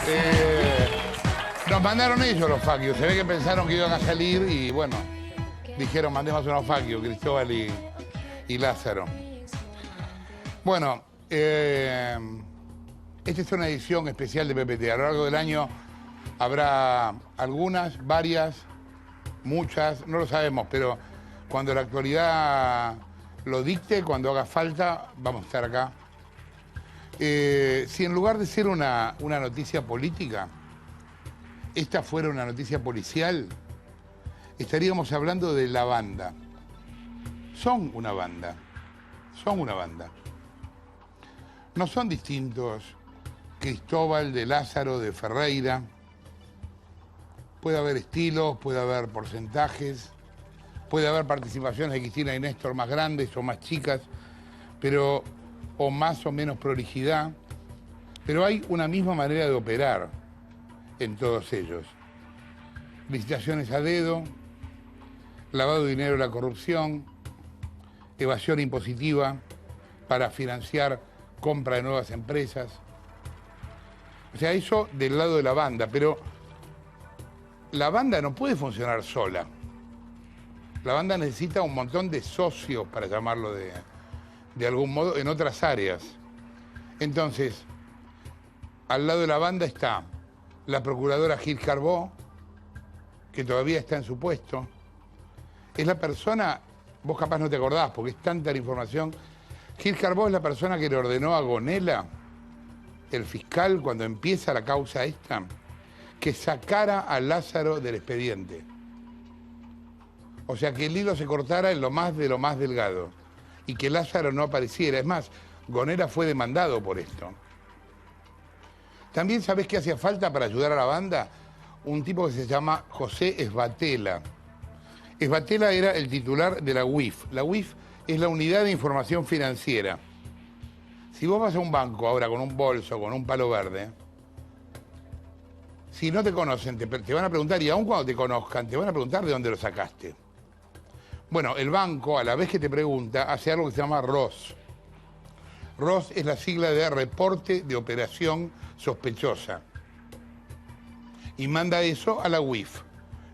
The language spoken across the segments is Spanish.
Eh, Nos mandaron ellos los faquios. Se ve que pensaron que iban a salir y bueno, dijeron mandemos unos faquios, Cristóbal y Lázaro. Bueno, esta es una edición especial de PPT. A lo largo del año habrá algunas, varias, muchas, no lo sabemos, pero cuando la actualidad lo dicte, cuando haga falta, vamos a estar acá. Si en lugar de ser una noticia política, esta fuera una noticia policial, estaríamos hablando de la banda. Son una banda. Son una banda. No son distintos Cristóbal, de Lázaro, de Ferreira. Puede haber estilos, puede haber porcentajes, puede haber participaciones de Cristina y Néstor más grandes o más chicas, pero, o más o menos prolijidad, pero hay una misma manera de operar en todos ellos. Licitaciones a dedo, lavado de dinero y la corrupción, evasión impositiva para financiar compra de nuevas empresas. O sea, eso del lado de la banda, pero la banda no puede funcionar sola. La banda necesita un montón de socios, para llamarlo de algún modo, en otras áreas. Entonces, al lado de la banda está la procuradora Gil Carbó, que todavía está en su puesto. Es la persona, vos capaz no te acordás, porque es tanta la información. Gil Carbó es la persona que le ordenó a Gonella, el fiscal, cuando empieza la causa esta, que sacara a Lázaro del expediente. O sea, que el hilo se cortara en lo más delgado y que Lázaro no apareciera. Es más, Gonella fue demandado por esto. También sabés qué hacía falta para ayudar a la banda, un tipo que se llama José Esbatella. Esbatella era el titular de la UIF. La UIF es la Unidad de Información Financiera. Si vos vas a un banco ahora con un bolso, con un palo verde, si no te conocen, te van a preguntar, y aun cuando te conozcan, te van a preguntar de dónde lo sacaste. Bueno, el banco, a la vez que te pregunta, hace algo que se llama ROS. ROS es la sigla de Reporte de Operación Sospechosa. Y manda eso a la UIF.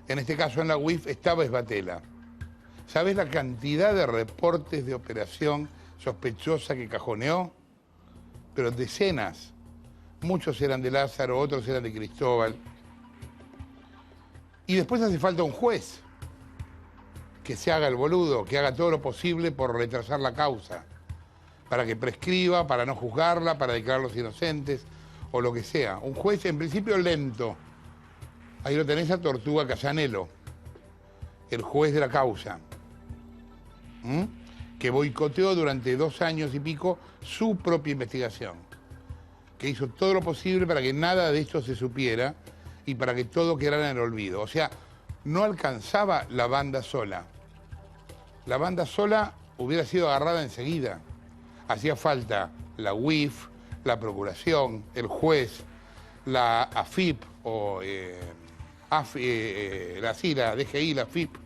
En este caso, en la UIF estaba Esbatella. ¿Sabés la cantidad de reportes de operación sospechosa que cajoneó? Pero decenas. Muchos eran de Lázaro, otros eran de Cristóbal. Y después hace falta un juez que se haga el boludo, que haga todo lo posible por retrasar la causa, para que prescriba, para no juzgarla, para declararlos inocentes, o lo que sea. Un juez, en principio, lento. Ahí lo tenés a Tortuga Casanelo, el juez de la causa, que boicoteó durante 2 años y pico su propia investigación, que hizo todo lo posible para que nada de esto se supiera y para que todo quedara en el olvido. O sea, no alcanzaba la banda sola. La banda sola hubiera sido agarrada enseguida. Hacía falta la UIF, la Procuración, el juez, la AFIP o la DGI, la AFIP.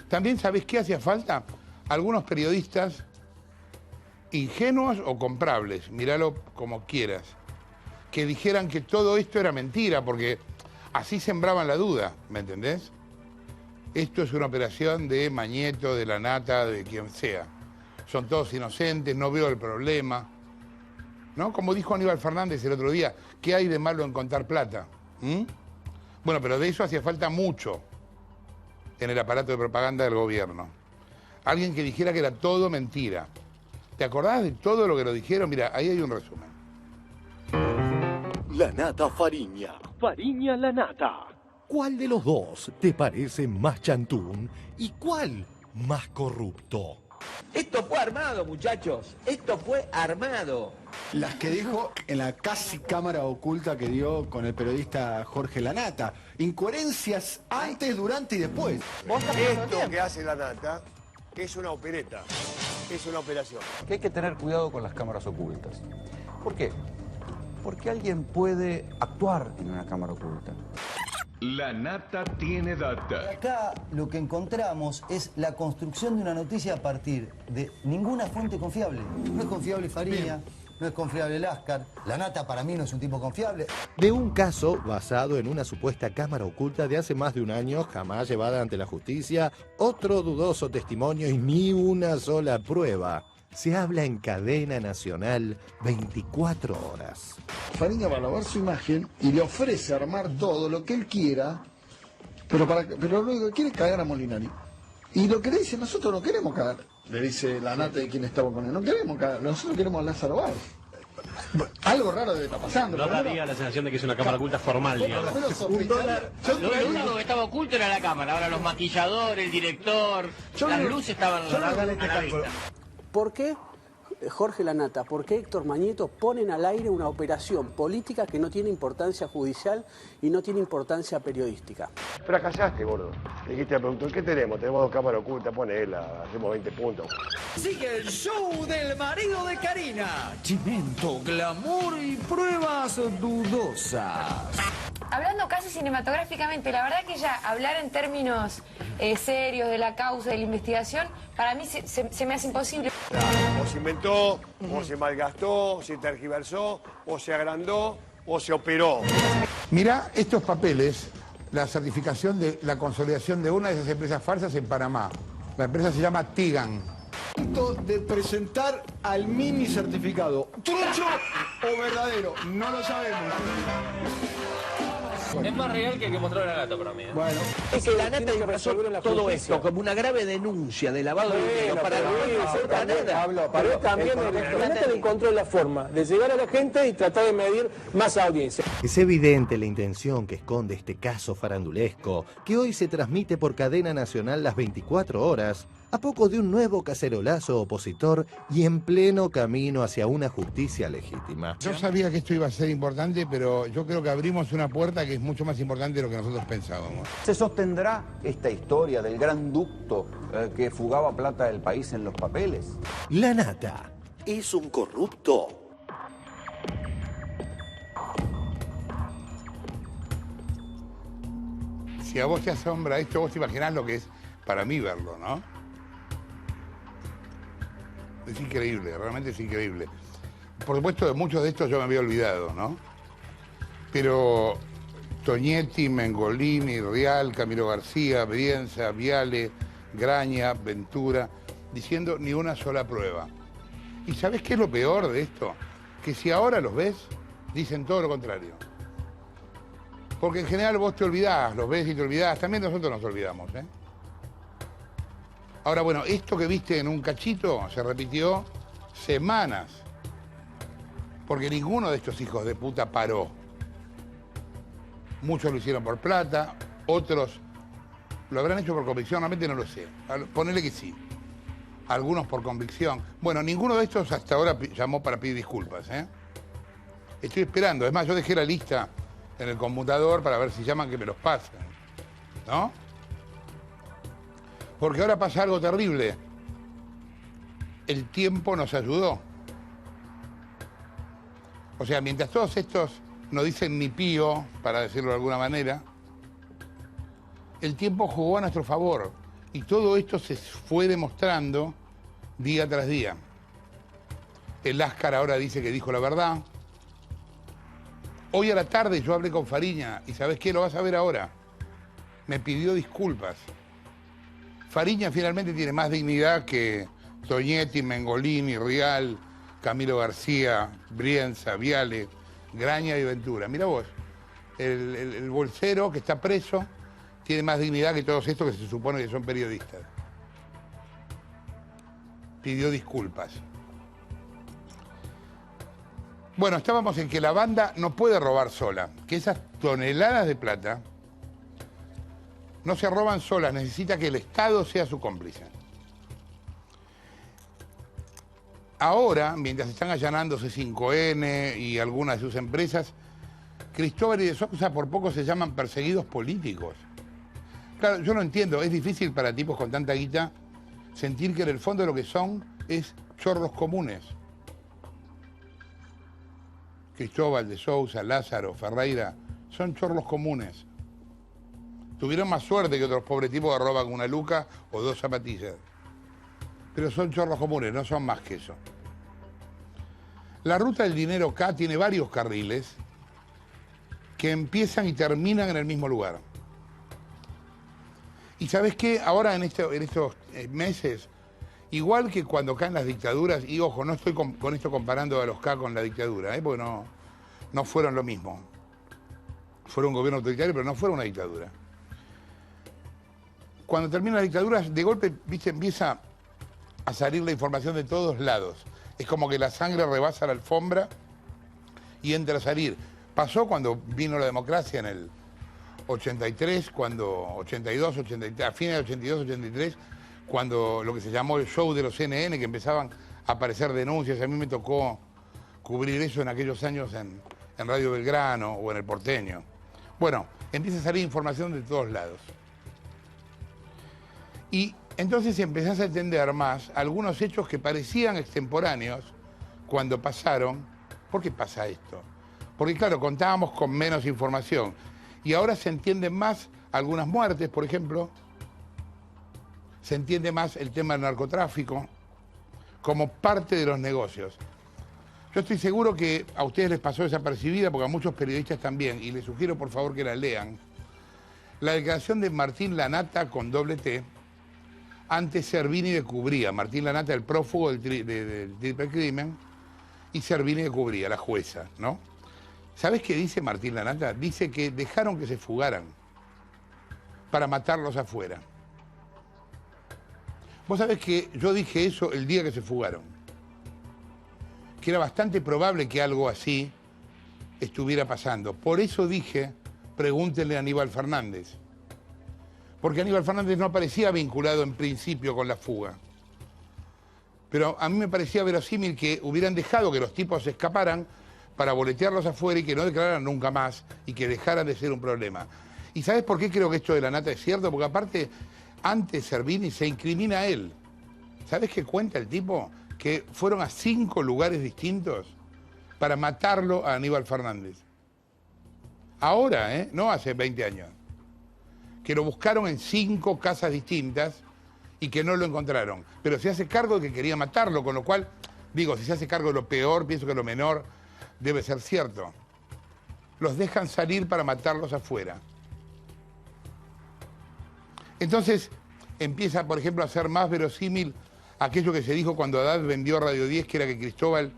También, ¿sabés qué hacía falta? Algunos periodistas ingenuos o comprables, míralo como quieras, que dijeran que todo esto era mentira, porque así sembraban la duda, ¿me entendés? Esto es una operación de Mañeto, de la Nata, de quien sea. Son todos inocentes, no veo el problema. ¿No? Como dijo Aníbal Fernández el otro día, ¿qué hay de malo en contar plata? Bueno, pero de eso hacía falta mucho en el aparato de propaganda del gobierno. Alguien que dijera que era todo mentira. ¿Te acordás de todo lo que lo dijeron? Mira, ahí hay un resumen. La Nata Fariña. Fariña la Nata. ¿Cuál de los dos te parece más chantún y cuál más corrupto? Esto fue armado, muchachos. Esto fue armado. Las que dijo en la casi cámara oculta que dio con el periodista Jorge Lanata. Incoherencias antes, durante y después. Esto que hace la Nata es una opereta, es una operación. Que hay que tener cuidado con las cámaras ocultas. ¿Por qué? Porque alguien puede actuar en una cámara oculta. La Nata tiene data. Acá lo que encontramos es la construcción de una noticia a partir de ninguna fuente confiable. No es confiable Fariña, no es confiable el Ascar. La Nata para mí no es un tipo confiable. De un caso basado en una supuesta cámara oculta de hace más de un año, jamás llevada ante la justicia, otro dudoso testimonio y ni una sola prueba. Se habla en cadena nacional 24 horas. Fariña va a lavar su imagen y le ofrece armar todo lo que él quiera, pero luego quiere cagar a Molinari. Y lo que le dice, nosotros no queremos cagar. Le dice la Nata de quien estaba con él, no queremos cagar, nosotros queremos a Lázaro Báez. Algo raro debe estar pasando. No daría la sensación de que es una cámara oculta formal, digamos. Lo único que estaba oculto era la cámara. Ahora los maquilladores, el director, las luces estaban a la vista. ¿Por qué Jorge Lanata, por qué Héctor Mañeto ponen al aire una operación política que no tiene importancia judicial y no tiene importancia periodística? Fracasaste, gordo. Le dijiste al productor, ¿qué tenemos? Tenemos 2 cámaras ocultas, ponela, hacemos 20 puntos. Sigue el show del marido de Karina. Chimento, glamour y pruebas dudosas. Hablando casi cinematográficamente, la verdad que ya hablar en términos serios de la causa, de la investigación, para mí se me hace imposible. O se inventó, o se malgastó, se tergiversó, o se agrandó, o se operó. Mirá estos papeles, la certificación de la consolidación de una de esas empresas falsas en Panamá. La empresa se llama Tigan. De presentar al mini certificado, trucho o verdadero, no lo sabemos. Es más real que el que mostró la Nata para mí. Bueno, Es que la Nata disfrazó todo esto como una grave denuncia de lavado de dinero para no hacer nada. Pero también la Nata encontró la forma de llegar a la gente y tratar de medir más audiencia. Es evidente la intención que esconde este caso farandulesco, que hoy se transmite por cadena nacional las 24 horas, a poco de un nuevo cacerolazo opositor y en pleno camino hacia una justicia legítima. Yo sabía que esto iba a ser importante, pero yo creo que abrimos una puerta que es mucho más importante de lo que nosotros pensábamos. ¿Se sostendrá esta historia del gran ducto que fugaba plata del país en los papeles? La Nata es un corrupto. Si a vos te asombra esto, vos te imaginás lo que es para mí verlo, ¿no? Es increíble, realmente es increíble. Por supuesto, de muchos de estos yo me había olvidado, ¿no? Pero Toñetti, Mengolini, Rial, Camilo García, Brienza, Viale, Graña, Ventura, diciendo ni una sola prueba. ¿Y sabés qué es lo peor de esto? Que si ahora los ves, dicen todo lo contrario. Porque en general vos te olvidás, los ves y te olvidás. También nosotros nos olvidamos, ¿eh? Ahora, bueno, esto que viste en un cachito se repitió semanas. Porque ninguno de estos hijos de puta paró. Muchos lo hicieron por plata, otros lo habrán hecho por convicción, realmente no lo sé. Ponele que sí. Algunos por convicción. Bueno, ninguno de estos hasta ahora llamó para pedir disculpas, ¿eh? Estoy esperando. Es más, yo dejé la lista en el computador para ver si llaman que me los pasen, ¿no? Porque ahora pasa algo terrible. El tiempo nos ayudó. O sea, mientras todos estos no dicen ni pío, para decirlo de alguna manera, el tiempo jugó a nuestro favor. Y todo esto se fue demostrando día tras día. El Ascar ahora dice que dijo la verdad. Hoy a la tarde yo hablé con Fariña y ¿sabés qué? Lo vas a ver ahora. Me pidió disculpas. Fariña finalmente tiene más dignidad que Toñetti, Mengolini, Rial, Camilo García, Brienza, Viale, Graña y Ventura. Mira vos, el bolsero que está preso tiene más dignidad que todos estos que se supone que son periodistas. Pidió disculpas. Bueno, estábamos en que la banda no puede robar sola, que esas toneladas de plata no se roban solas, necesita que el Estado sea su cómplice. Ahora, mientras están allanando C5N y algunas de sus empresas, Cristóbal y de Sousa por poco se llaman perseguidos políticos. Claro, yo no entiendo, es difícil para tipos con tanta guita sentir que en el fondo lo que son es chorros comunes. Cristóbal, de Sousa, Lázaro, Ferreira, son chorros comunes. Tuvieron más suerte que otros pobres tipos que roban una luca o 2 zapatillas. Pero son chorros comunes, no son más que eso. La ruta del dinero acá tiene varios carriles que empiezan y terminan en el mismo lugar. Y ¿sabes qué? Ahora en estos meses, igual que cuando caen las dictaduras, y ojo, no estoy con esto comparando a los K con la dictadura, porque no fueron lo mismo. Fueron un gobierno autoritario, pero no fueron una dictadura. Cuando terminan las dictaduras, de golpe, viste, empieza a salir la información de todos lados. Es como que la sangre rebasa la alfombra y entra a salir. Pasó cuando vino la democracia en el 83, cuando 82, 83, a fines de 82, 83, cuando lo que se llamó el show de los CNN, que empezaban a aparecer denuncias. A mí me tocó cubrir eso en aquellos años en Radio Belgrano o en El Porteño. Bueno, empieza a salir información de todos lados. Y entonces empezás a entender más algunos hechos que parecían extemporáneos cuando pasaron. ¿Por qué pasa esto? Porque claro, contábamos con menos información. Y ahora se entienden más algunas muertes, por ejemplo. Se entiende más el tema del narcotráfico como parte de los negocios. Yo estoy seguro que a ustedes les pasó desapercibida, porque a muchos periodistas también, y les sugiero por favor que la lean, la declaración de Martín Lanata con doble T, ante Servini de Cubría. Martín Lanata, el prófugo del triple crimen, y Servini de Cubría, la jueza, ¿no? ¿Sabés qué dice Martín Lanata? Dice que dejaron que se fugaran para matarlos afuera. Vos sabés que yo dije eso el día que se fugaron, que era bastante probable que algo así estuviera pasando. Por eso dije, pregúntenle a Aníbal Fernández. Porque Aníbal Fernández no parecía vinculado en principio con la fuga. Pero a mí me parecía verosímil que hubieran dejado que los tipos se escaparan para boletearlos afuera y que no declararan nunca más y que dejaran de ser un problema. ¿Y sabes por qué creo que esto de Lanata es cierto? Porque aparte, antes Servini se incrimina a él. ¿Sabes qué cuenta el tipo? Que fueron a 5 lugares distintos para matarlo a Aníbal Fernández. Ahora, no hace 20 años. Que lo buscaron en 5 casas distintas y que no lo encontraron. Pero se hace cargo de que quería matarlo, con lo cual, digo, si se hace cargo de lo peor, pienso que lo menor debe ser cierto. Los dejan salir para matarlos afuera. Entonces empieza, por ejemplo, a ser más verosímil aquello que se dijo cuando Haddad vendió Radio 10, que era que Cristóbal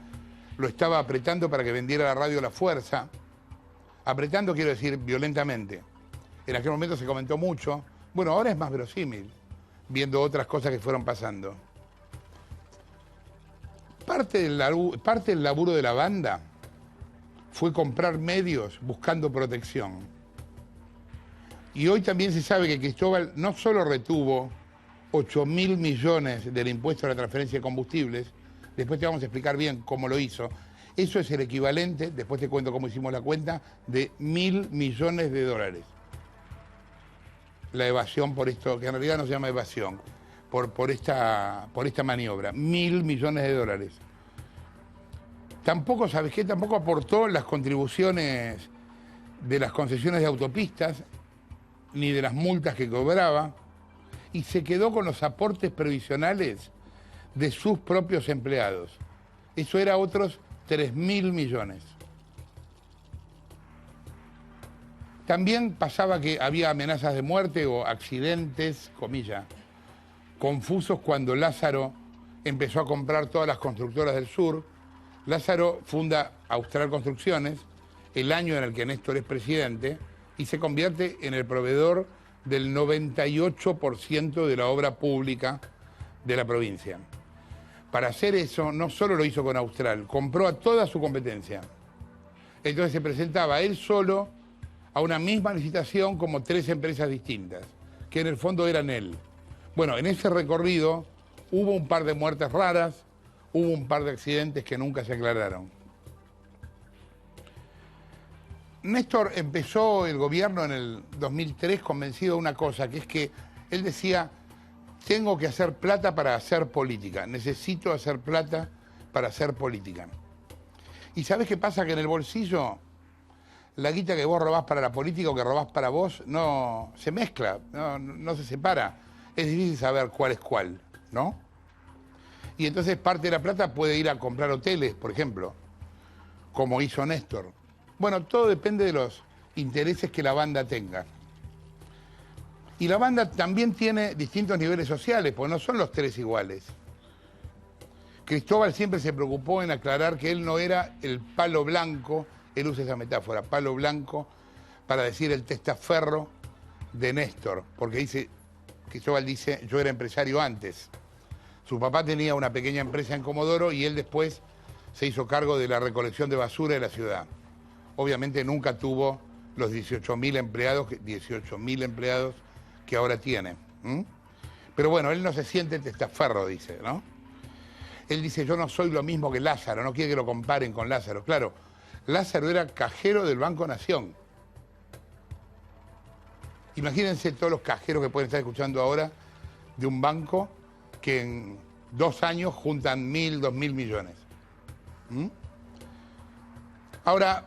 lo estaba apretando para que vendiera la radio a la fuerza. Apretando quiero decir violentamente. En aquel momento se comentó mucho. Bueno, ahora es más verosímil, viendo otras cosas que fueron pasando. Parte del laburo de la banda fue comprar medios buscando protección. Y hoy también se sabe que Cristóbal no solo retuvo 8.000 millones del impuesto a la transferencia de combustibles, después te vamos a explicar bien cómo lo hizo. Eso es el equivalente, después te cuento cómo hicimos la cuenta, de 1.000 millones de dólares. La evasión por esto, que en realidad no se llama evasión, por esta maniobra, 1.000 millones de dólares. Tampoco, ¿sabes qué? Tampoco aportó las contribuciones de las concesiones de autopistas, ni de las multas que cobraba, y se quedó con los aportes previsionales de sus propios empleados. Eso era otros 3.000 millones. También pasaba que había amenazas de muerte o accidentes, comillas, confusos cuando Lázaro empezó a comprar todas las constructoras del sur. Lázaro funda Austral Construcciones, el año en el que Néstor es presidente, y se convierte en el proveedor del 98% de la obra pública de la provincia. Para hacer eso, no solo lo hizo con Austral, compró a toda su competencia. Entonces se presentaba él solo a una misma licitación como 3 empresas distintas, que en el fondo eran él. Bueno, en ese recorrido hubo un par de muertes raras, hubo un par de accidentes que nunca se aclararon. Néstor empezó el gobierno en el 2003 convencido de una cosa, que es que él decía, tengo que hacer plata para hacer política, necesito hacer plata para hacer política. ¿Y sabés qué pasa? Que en el bolsillo, la guita que vos robás para la política o que robás para vos, no se mezcla, no se separa. Es difícil saber cuál es cuál, ¿no? Y entonces parte de la plata puede ir a comprar hoteles, por ejemplo, como hizo Néstor. Bueno, todo depende de los intereses que la banda tenga. Y la banda también tiene distintos niveles sociales, porque no son los tres iguales. Cristóbal siempre se preocupó en aclarar que él no era el palo blanco, él usa esa metáfora, palo blanco, para decir el testaferro de Néstor, porque Cristóbal dice, yo era empresario antes. Su papá tenía una pequeña empresa en Comodoro y él después se hizo cargo de la recolección de basura de la ciudad. Obviamente nunca tuvo los 18.000 empleados que ahora tiene. Pero bueno, él no se siente testaferro, dice, ¿no? Él dice, yo no soy lo mismo que Lázaro, no quiere que lo comparen con Lázaro. Claro, Lázaro era cajero del Banco Nación. Imagínense todos los cajeros que pueden estar escuchando ahora de un banco que en 2 años juntan 1.000, 2.000 millones. Ahora,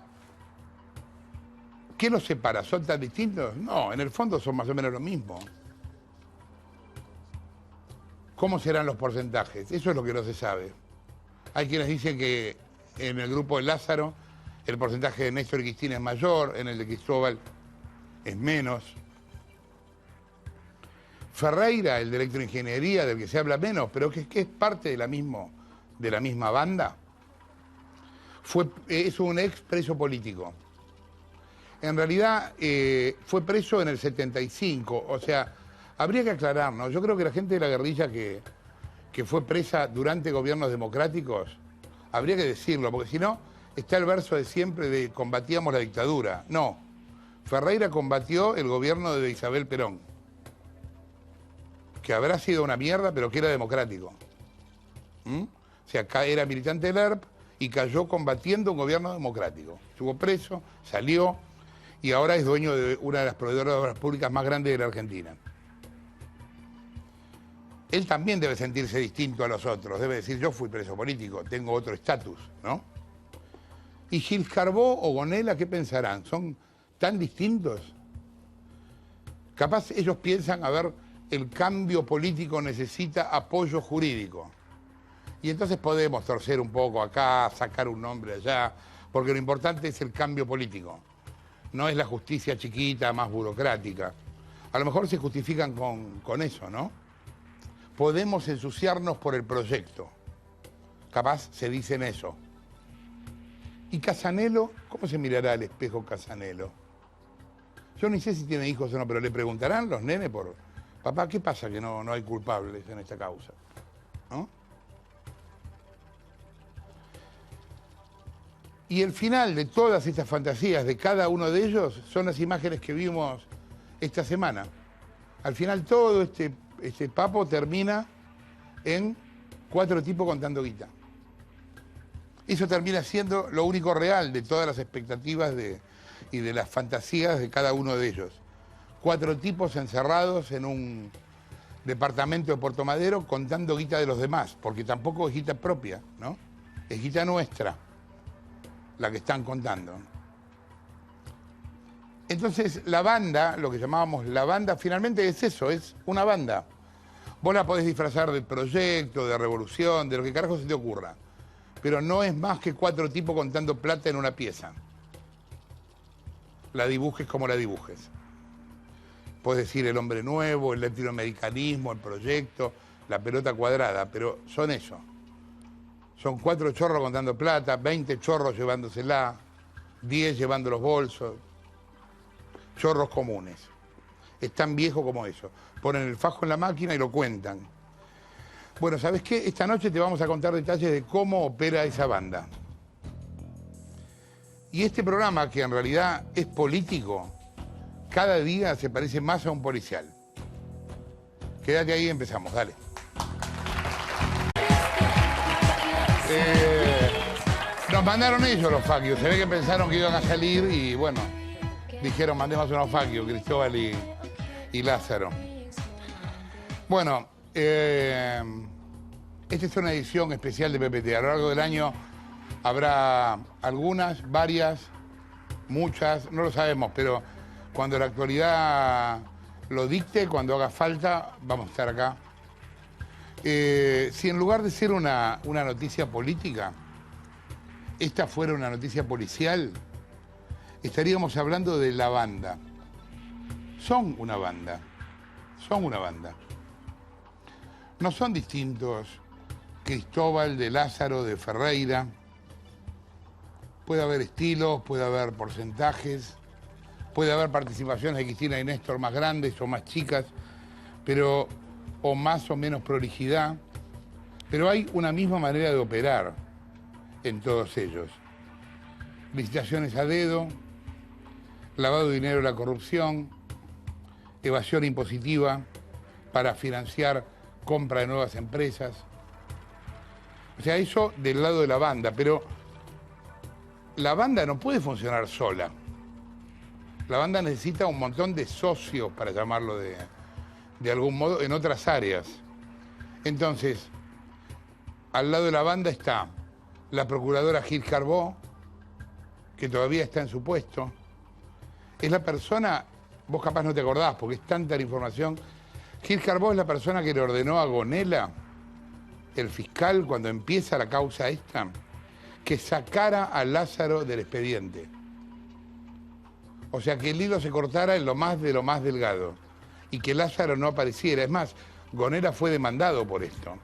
¿qué los separa? ¿Son tan distintos? No, en el fondo son más o menos lo mismo. ¿Cómo serán los porcentajes? Eso es lo que no se sabe. Hay quienes dicen que en el grupo de Lázaro el porcentaje de Néstor y Cristina es mayor, en el de Cristóbal es menos. Ferreira, el de electroingeniería, del que se habla menos, pero que es parte de la misma banda, es un ex preso político. En realidad fue preso en el 75, o sea, habría que aclararnos. Yo creo que la gente de la guerrilla que fue presa durante gobiernos democráticos, habría que decirlo, porque si no, está el verso de siempre de combatíamos la dictadura. No, Ferreira combatió el gobierno de Isabel Perón, que habrá sido una mierda, pero que era democrático. O sea, acá era militante del ERP y cayó combatiendo un gobierno democrático. Estuvo preso, salió y ahora es dueño de una de las proveedoras de obras públicas más grandes de la Argentina. Él también debe sentirse distinto a los otros, debe decir, yo fui preso político, tengo otro estatus, ¿no? ¿Y Gil Carbó o Gonella qué pensarán? ¿Son tan distintos? Capaz ellos piensan, a ver, el cambio político necesita apoyo jurídico. Y entonces podemos torcer un poco acá, sacar un nombre allá, porque lo importante es el cambio político. No es la justicia chiquita, más burocrática. A lo mejor se justifican con eso, ¿no? Podemos ensuciarnos por el proyecto. Capaz se dicen eso. ¿Y Casanelo? ¿Cómo se mirará al espejo Casanelo? Yo ni sé si tiene hijos o no, pero le preguntarán los nenes por... Papá, ¿qué pasa que no hay culpables en esta causa? ¿No? Y el final de todas estas fantasías de cada uno de ellos son las imágenes que vimos esta semana. Al final todo este papo termina en 4 tipos contando guita. Eso termina siendo lo único real de todas las expectativas y de las fantasías de cada uno de ellos. 4 tipos encerrados en un departamento de Puerto Madero contando guita de los demás, porque tampoco es guita propia, ¿no? Es guita nuestra, la que están contando. Entonces la banda, lo que llamábamos la banda, finalmente es eso, es una banda. Vos la podés disfrazar de proyecto, de revolución, de lo que carajo se te ocurra, pero no es más que 4 tipos contando plata en una pieza. La dibujes como la dibujes. Puedes decir el hombre nuevo, el latinoamericanismo, el proyecto, la pelota cuadrada, pero son eso. Son 4 chorros contando plata, 20 chorros llevándosela, 10 llevando los bolsos. Chorros comunes. Es tan viejo como eso. Ponen el fajo en la máquina y lo cuentan. Bueno, ¿sabes qué? Esta noche te vamos a contar detalles de cómo opera esa banda. Y este programa, que en realidad es político, cada día se parece más a un policial. Quédate ahí y empezamos, dale. Nos mandaron ellos los faquios. Se ve que pensaron que iban a salir y bueno, dijeron mandemos unos faquios, Cristóbal y Lázaro. Bueno, esta es una edición especial de PPT. A lo largo del año habrá algunas, varias, muchas, no lo sabemos, pero cuando la actualidad lo dicte, cuando haga falta, vamos a estar acá. Si en lugar de ser una noticia política, esta fuera una noticia policial, estaríamos hablando de la banda. Son una banda. Son una banda. No son distintos Cristóbal, de Lázaro, de Ferreira. Puede haber estilos, puede haber porcentajes, puede haber participaciones de Cristina y Néstor más grandes o más chicas, pero, o más o menos prolijidad, pero hay una misma manera de operar en todos ellos. Licitaciones a dedo, lavado de dinero de la corrupción, evasión impositiva para financiar compra de nuevas empresas. O sea, eso del lado de la banda, pero la banda no puede funcionar sola. La banda necesita un montón de socios, para llamarlo de algún modo, en otras áreas. Entonces, al lado de la banda está la procuradora Gil Carbó, que todavía está en su puesto. Es la persona, vos capaz no te acordás, porque es tanta la información. Gil Carbó es la persona que le ordenó a Gonella, el fiscal, cuando empieza la causa esta, que sacara a Lázaro del expediente. O sea, que el hilo se cortara en lo más delgado y que Lázaro no apareciera. Es más, Gonella fue demandado por esto.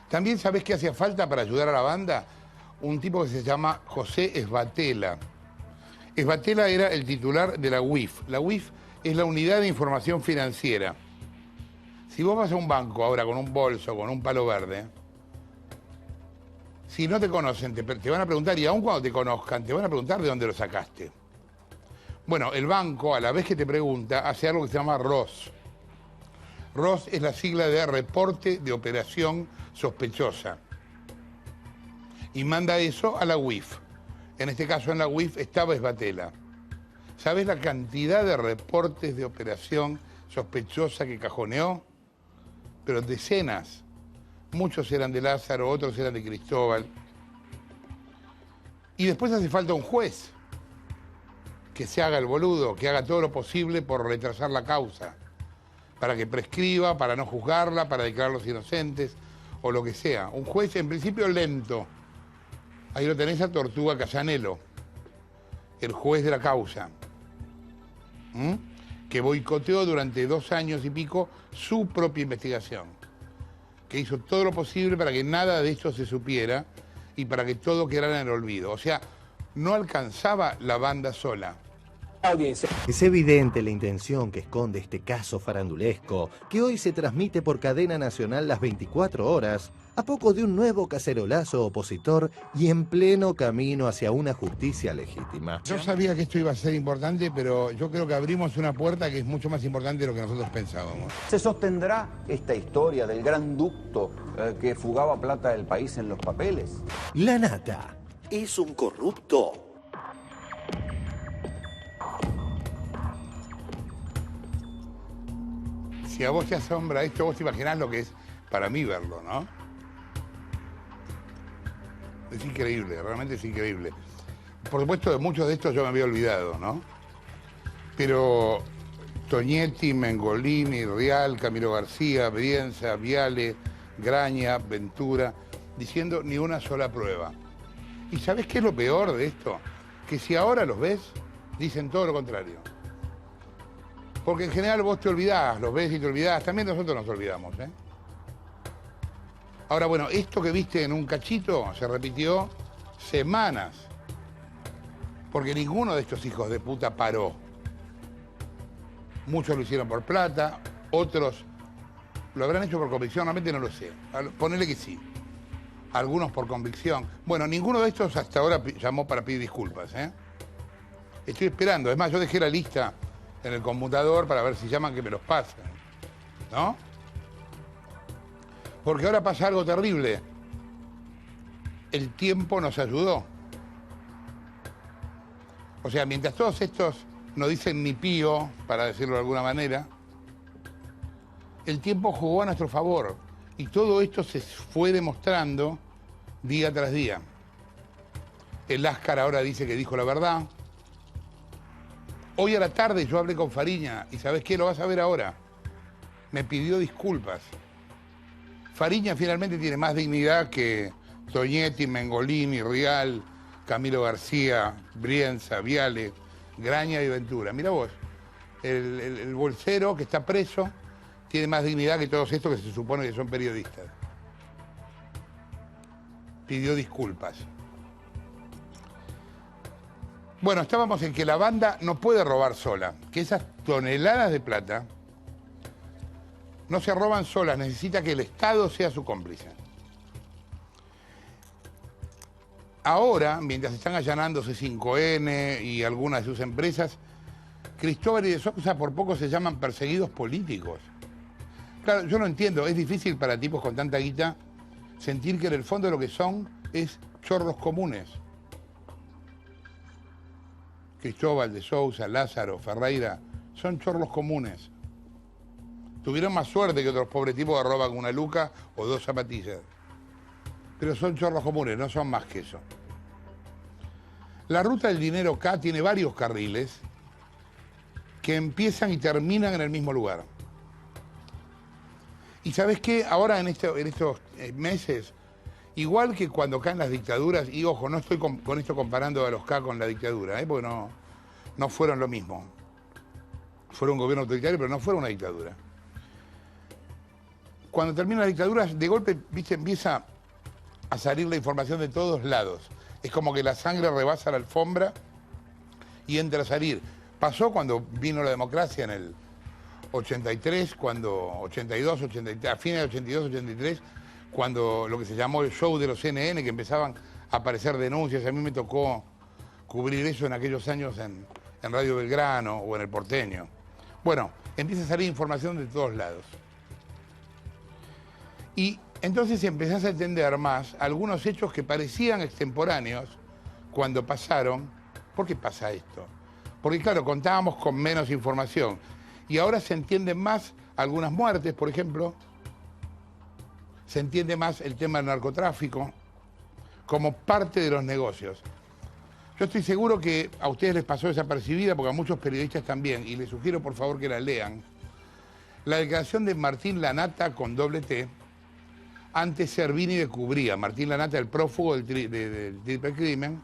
También sabés que hacía falta para ayudar a la banda un tipo que se llama José Esbatela. Esbatela era el titular de la UIF. La UIF es la Unidad de Información Financiera. Si vos vas a un banco ahora con un bolso, con un palo verde, si no te conocen, te van a preguntar, y aun cuando te conozcan, te van a preguntar de dónde lo sacaste. Bueno, el banco, a la vez que te pregunta, hace algo que se llama ROS. ROS es la sigla de Reporte de Operación Sospechosa. Y manda eso a la UIF. En este caso, en la UIF estaba Esbatela. ¿Sabés la cantidad de reportes de operación sospechosa que cajoneó? Pero decenas. Muchos eran de Lázaro, otros eran de Cristóbal. Y después hace falta un juez que se haga el boludo, que haga todo lo posible por retrasar la causa, para que prescriba, para no juzgarla, para declararlos inocentes, o lo que sea. Un juez, en principio, lento. Ahí lo tenés a Tortuga Casanelo, el juez de la causa, que boicoteó durante 2 años y pico su propia investigación, que hizo todo lo posible para que nada de esto se supiera y para que todo quedara en el olvido. O sea, no alcanzaba la banda sola. Es evidente la intención que esconde este caso farandulesco, que hoy se transmite por cadena nacional las 24 horas, a poco de un nuevo cacerolazo opositor y en pleno camino hacia una justicia legítima. Yo sabía que esto iba a ser importante, pero yo creo que abrimos una puerta que es mucho más importante de lo que nosotros pensábamos. ¿Se sostendrá esta historia del gran ducto que fugaba plata del país en los papeles? La Nata es un corrupto. Si a vos te asombra esto, vos te imaginás lo que es para mí verlo, ¿no? Es increíble, realmente es increíble. Por supuesto, de muchos de estos yo me había olvidado, ¿no? Pero Toñetti, Mengolini, Rial, Camilo García, Brienza, Viale, Graña, Ventura, diciendo ni una sola prueba. ¿Y sabés qué es lo peor de esto? Que si ahora los ves, dicen todo lo contrario. Porque en general vos te olvidás, los ves y te olvidás. También nosotros nos olvidamos, ¿eh? Ahora, bueno, esto que viste en un cachito se repitió semanas. Porque ninguno de estos hijos de puta paró. Muchos lo hicieron por plata, otros lo habrán hecho por convicción, realmente no lo sé. Ponele que sí. Algunos por convicción. Bueno, ninguno de estos hasta ahora llamó para pedir disculpas, ¿eh? Estoy esperando. Es más, yo dejé la lista en el computador para ver si llaman que me los pasen, ¿no? Porque ahora pasa algo terrible. El tiempo nos ayudó. O sea, mientras todos estos no dicen ni pío, para decirlo de alguna manera, el tiempo jugó a nuestro favor. Y todo esto se fue demostrando día tras día. El Láscar ahora dice que dijo la verdad. Hoy a la tarde yo hablé con Fariña y ¿sabés qué? Lo vas a ver ahora. Me pidió disculpas. Fariña finalmente tiene más dignidad que Toñetti, Mengolini, Rial, Camilo García, Brienza, Viale, Graña y Ventura. Mira vos, el bolsero que está preso tiene más dignidad que todos estos que se supone que son periodistas. Pidió disculpas. Bueno, estábamos en que la banda no puede robar sola, que esas toneladas de plata no se roban solas, necesita que el Estado sea su cómplice. Ahora, mientras están allanando C5N y algunas de sus empresas, Cristóbal y de Sousa por poco se llaman perseguidos políticos. Claro, yo no entiendo, es difícil para tipos con tanta guita sentir que en el fondo lo que son es chorros comunes. Cristóbal, de Sousa, Lázaro, Ferreira, son chorros comunes. Tuvieron más suerte que otros pobres tipos que roban una luca o 2 zapatillas. Pero son chorros comunes, no son más que eso. La ruta del dinero acá tiene varios carriles que empiezan y terminan en el mismo lugar. Y ¿sabes qué? Ahora en estos meses, igual que cuando caen las dictaduras, y ojo, no estoy con esto comparando a los K con la dictadura, porque no fueron lo mismo. Fueron un gobierno autoritario, pero no fueron una dictadura. Cuando terminan las dictaduras, de golpe, viste, empieza a salir la información de todos lados. Es como que la sangre rebasa la alfombra y entra a salir. Pasó cuando vino la democracia en el 83, cuando 82, 83, a fines de 82, 83, cuando lo que se llamó el show de los CNN, que empezaban a aparecer denuncias. A mí me tocó cubrir eso en aquellos años en Radio Belgrano o en El Porteño. Bueno, empieza a salir información de todos lados. Y entonces empezás a entender más algunos hechos que parecían extemporáneos cuando pasaron. ¿Por qué pasa esto? Porque claro, contábamos con menos información. Y ahora se entienden más algunas muertes, por ejemplo. Se entiende más el tema del narcotráfico como parte de los negocios. Yo estoy seguro que a ustedes les pasó desapercibida, porque a muchos periodistas también, y les sugiero por favor que la lean, la declaración de Martín Lanata con doble T, ante Servini de Cubría. Martín Lanata, el prófugo del triple crimen,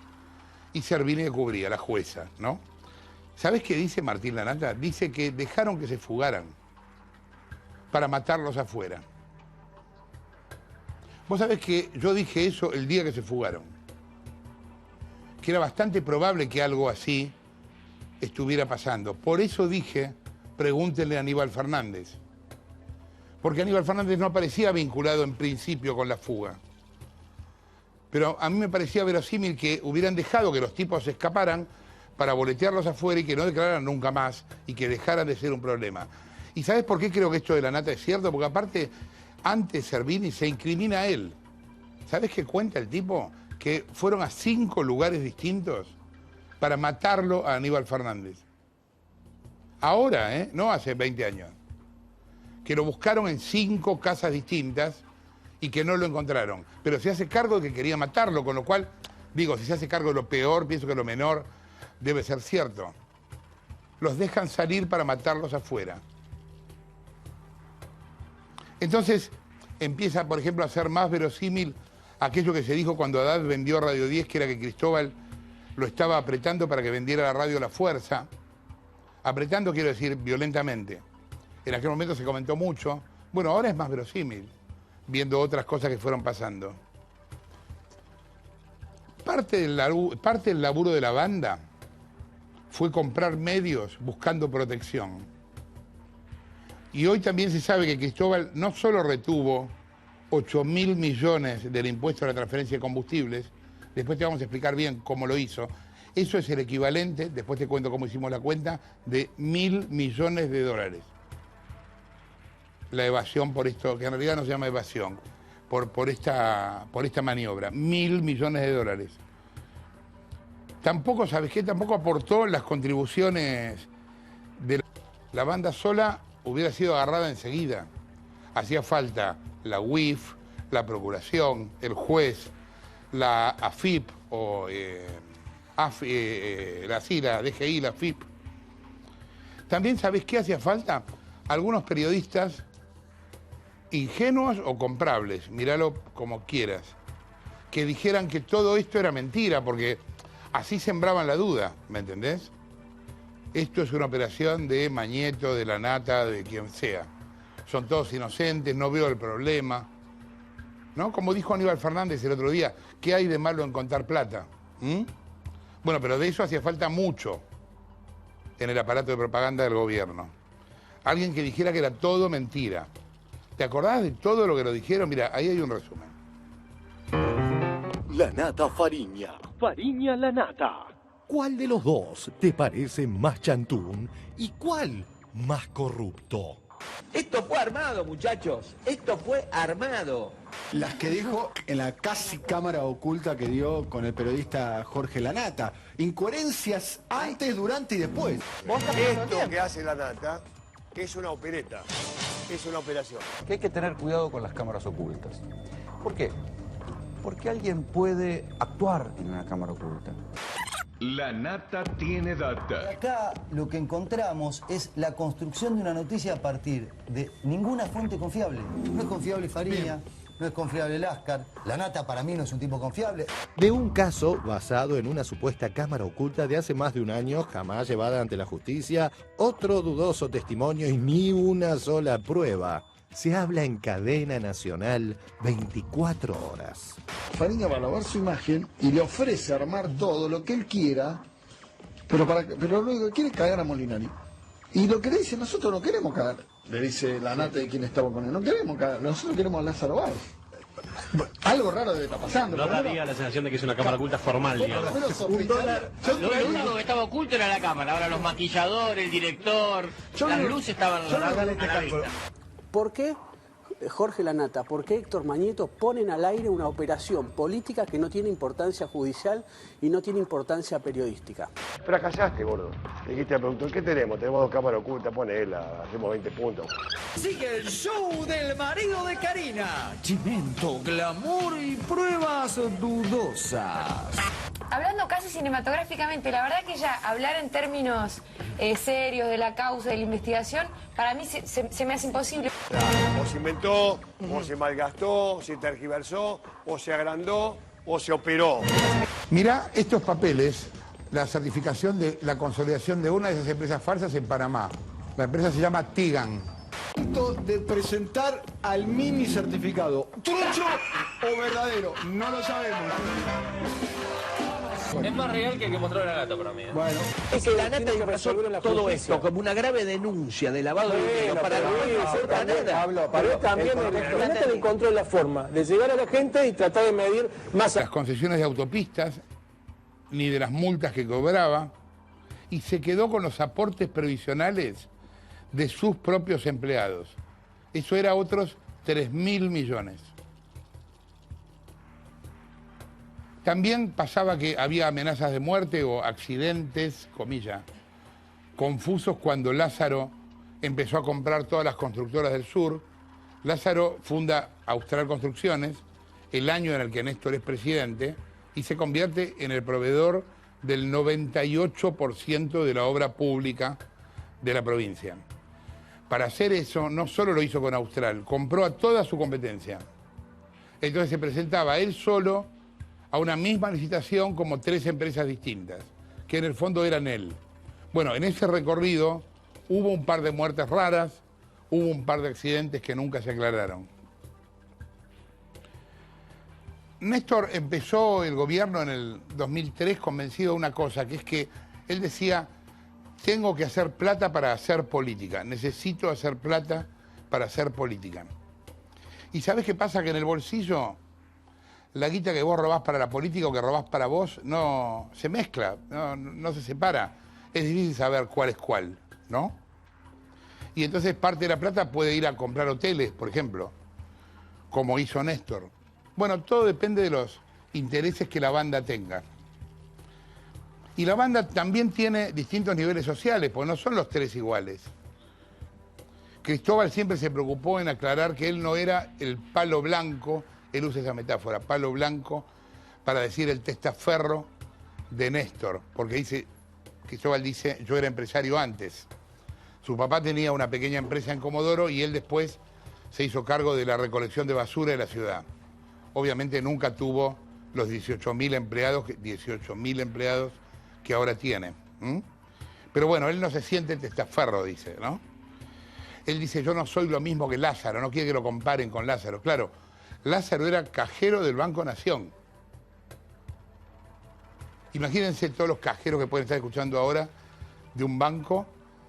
y Servini de Cubría, la jueza, ¿no? ¿Sabés qué dice Martín Lanata? Dice que dejaron que se fugaran para matarlos afuera. Vos sabés que yo dije eso el día que se fugaron, que era bastante probable que algo así estuviera pasando. Por eso dije, pregúntenle a Aníbal Fernández. Porque Aníbal Fernández no aparecía vinculado en principio con la fuga. Pero a mí me parecía verosímil que hubieran dejado que los tipos se escaparan para boletearlos afuera y que no declararan nunca más y que dejaran de ser un problema. ¿Y sabes por qué creo que esto de Lanata es cierto? Porque aparte, antes Servini se incrimina a él. ¿Sabes qué cuenta el tipo? Que fueron a 5 lugares distintos para matarlo a Aníbal Fernández. Ahora, no hace 20 años. Que lo buscaron en 5 casas distintas y que no lo encontraron. Pero se hace cargo de que quería matarlo, con lo cual, digo, si se hace cargo de lo peor, pienso que lo menor debe ser cierto. Los dejan salir para matarlos afuera. Entonces, empieza, por ejemplo, a ser más verosímil aquello que se dijo cuando Haddad vendió Radio 10, que era que Cristóbal lo estaba apretando para que vendiera la radio La Fuerza. Apretando, quiero decir, violentamente. En aquel momento se comentó mucho. Bueno, ahora es más verosímil, viendo otras cosas que fueron pasando. Parte del laburo de la banda fue comprar medios buscando protección. Y hoy también se sabe que Cristóbal no solo retuvo 8.000 millones del impuesto a la transferencia de combustibles, después te vamos a explicar bien cómo lo hizo. Eso es el equivalente, después te cuento cómo hicimos la cuenta, de 1.000 millones de dólares. La evasión por esto, que en realidad no se llama evasión, por esta maniobra. 1.000 millones de dólares. Tampoco, ¿sabes qué? Tampoco aportó las contribuciones de la banda sola, hubiera sido agarrada enseguida. Hacía falta la UIF, la Procuración, el juez, la AFIP, o la DGI, la AFIP. También, ¿sabés qué hacía falta? Algunos periodistas ingenuos o comprables, míralo como quieras, que dijeran que todo esto era mentira, porque así sembraban la duda, ¿me entendés? Esto es una operación de Mañeto, de Lanata, de quien sea. Son todos inocentes, no veo el problema. ¿No? Como dijo Aníbal Fernández el otro día, ¿qué hay de malo en contar plata? Bueno, pero de eso hacía falta mucho en el aparato de propaganda del gobierno. Alguien que dijera que era todo mentira. ¿Te acordás de todo lo que lo dijeron? Mira, ahí hay un resumen. La Nata Fariña. Fariña la nata. ¿Cuál de los dos te parece más chantún y cuál más corrupto? Esto fue armado, muchachos. Esto fue armado. Las que dijo en la casi cámara oculta que dio con el periodista Jorge Lanata. Incoherencias antes, durante y después. Esto que hace la nata es una opereta, es una operación. Que hay que tener cuidado con las cámaras ocultas. ¿Por qué? Porque alguien puede actuar en una cámara oculta. La Nata tiene data. Acá lo que encontramos es la construcción de una noticia a partir de ninguna fuente confiable. No es confiable Fariña, no es confiable Láscar. La Nata para mí no es un tipo confiable. De un caso basado en una supuesta cámara oculta de hace más de un año, jamás llevada ante la justicia, otro dudoso testimonio y ni una sola prueba. Se habla en cadena nacional 24 horas. Fariña va a lavar su imagen y le ofrece armar todo lo que él quiera, pero lo único que quiere es cagar a Molinari. Y lo que le dice, nosotros no queremos cagar. Le dice la Nata de quien estaba con él, no queremos cagar, nosotros queremos a Lázaro Báez. Algo raro debe estar pasando. No daría la sensación de que es una cámara oculta formal, digamos. Lo único que estaba oculto era la cámara. Ahora los maquilladores, el director, las luces estaban a la vista. ¿Por qué Jorge Lanata, por qué Héctor Mañeto ponen al aire una operación política que no tiene importancia judicial y no tiene importancia periodística? Fracasaste, gordo. Le dijiste al productor, ¿qué tenemos? Tenemos 2 cámaras ocultas, ponela, hacemos 20 puntos. Sigue el show del marido de Karina. Chimento, glamour y pruebas dudosas. Hablando casi cinematográficamente, la verdad que ya hablar en términos serios de la causa, de la investigación, para mí se me hace imposible. O se inventó, o se malgastó, o se tergiversó, o se agrandó, o se operó. Mirá estos papeles, la certificación de la consolidación de una de esas empresas falsas en Panamá. La empresa se llama Tigan. De presentar al mini certificado. ¿Trucho o verdadero? No lo sabemos. Es más real que el que mostró la nata para mí. Bueno. Es que la Nata disfrazó todo esto como una grave denuncia de lavado de dinero para nada. Pero también la Nata le encontró la forma de llegar a la gente y tratar de medir más. Las concesiones de autopistas, ni de las multas que cobraba, y se quedó con los aportes previsionales de sus propios empleados. Eso era otros 3.000 millones. También pasaba que había amenazas de muerte o accidentes, comillas, confusos cuando Lázaro empezó a comprar todas las constructoras del sur. Lázaro funda Austral Construcciones, el año en el que Néstor es presidente, y se convierte en el proveedor del 98% de la obra pública de la provincia. Para hacer eso, no solo lo hizo con Austral, compró a toda su competencia. Entonces se presentaba él solo a una misma licitación como 3 empresas distintas, que en el fondo eran él. Bueno, en ese recorrido hubo un par de muertes raras, hubo un par de accidentes que nunca se aclararon. Néstor empezó el gobierno en el 2003 convencido de una cosa, que es que él decía, tengo que hacer plata para hacer política, necesito hacer plata para hacer política. ¿Y sabes qué pasa? Que en el bolsillo la guita que vos robás para la política o que robás para vos no se mezcla, no se separa. Es difícil saber cuál es cuál, ¿no? Y entonces parte de la plata puede ir a comprar hoteles, por ejemplo, como hizo Néstor. Bueno, todo depende de los intereses que la banda tenga. Y la banda también tiene distintos niveles sociales, porque no son los 3 iguales. Cristóbal siempre se preocupó en aclarar que él no era el palo blanco. Él usa esa metáfora, palo blanco, para decir el testaferro de Néstor, porque Cristóbal dice, yo era empresario antes. Su papá tenía una pequeña empresa en Comodoro y él después se hizo cargo de la recolección de basura de la ciudad. Obviamente nunca tuvo los 18.000 empleados que ahora tiene. Pero bueno, él no se siente testaferro, dice, ¿no? Él dice, yo no soy lo mismo que Lázaro, no quiere que lo comparen con Lázaro. Claro, Lázaro era cajero del Banco Nación. Imagínense todos los cajeros que pueden estar escuchando ahora de un banco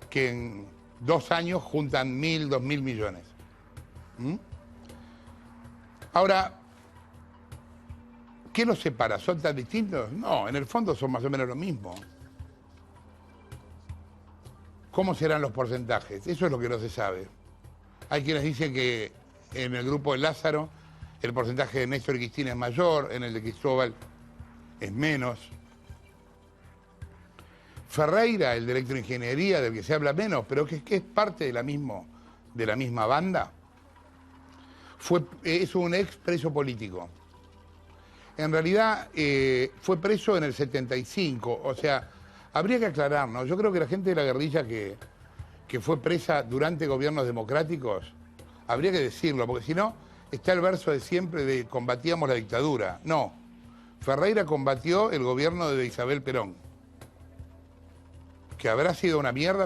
que en 2 años juntan 1.000, 2.000 millones. Ahora, ¿qué los separa? ¿Son tan distintos? No, en el fondo son más o menos lo mismo. ¿Cómo serán los porcentajes? Eso es lo que no se sabe. Hay quienes dicen que en el grupo de Lázaro el porcentaje de Néstor y Cristina es mayor, en el de Cristóbal es menos. Ferreira, el de electroingeniería, del que se habla menos, pero que es parte de la misma banda, es un ex preso político. En realidad fue preso en el 75, o sea, habría que aclarar, ¿no? Yo creo que la gente de la guerrilla que fue presa durante gobiernos democráticos, habría que decirlo, porque si no, está el verso de siempre de combatíamos la dictadura. No, Ferreira combatió el gobierno de Isabel Perón, que habrá sido una mierda.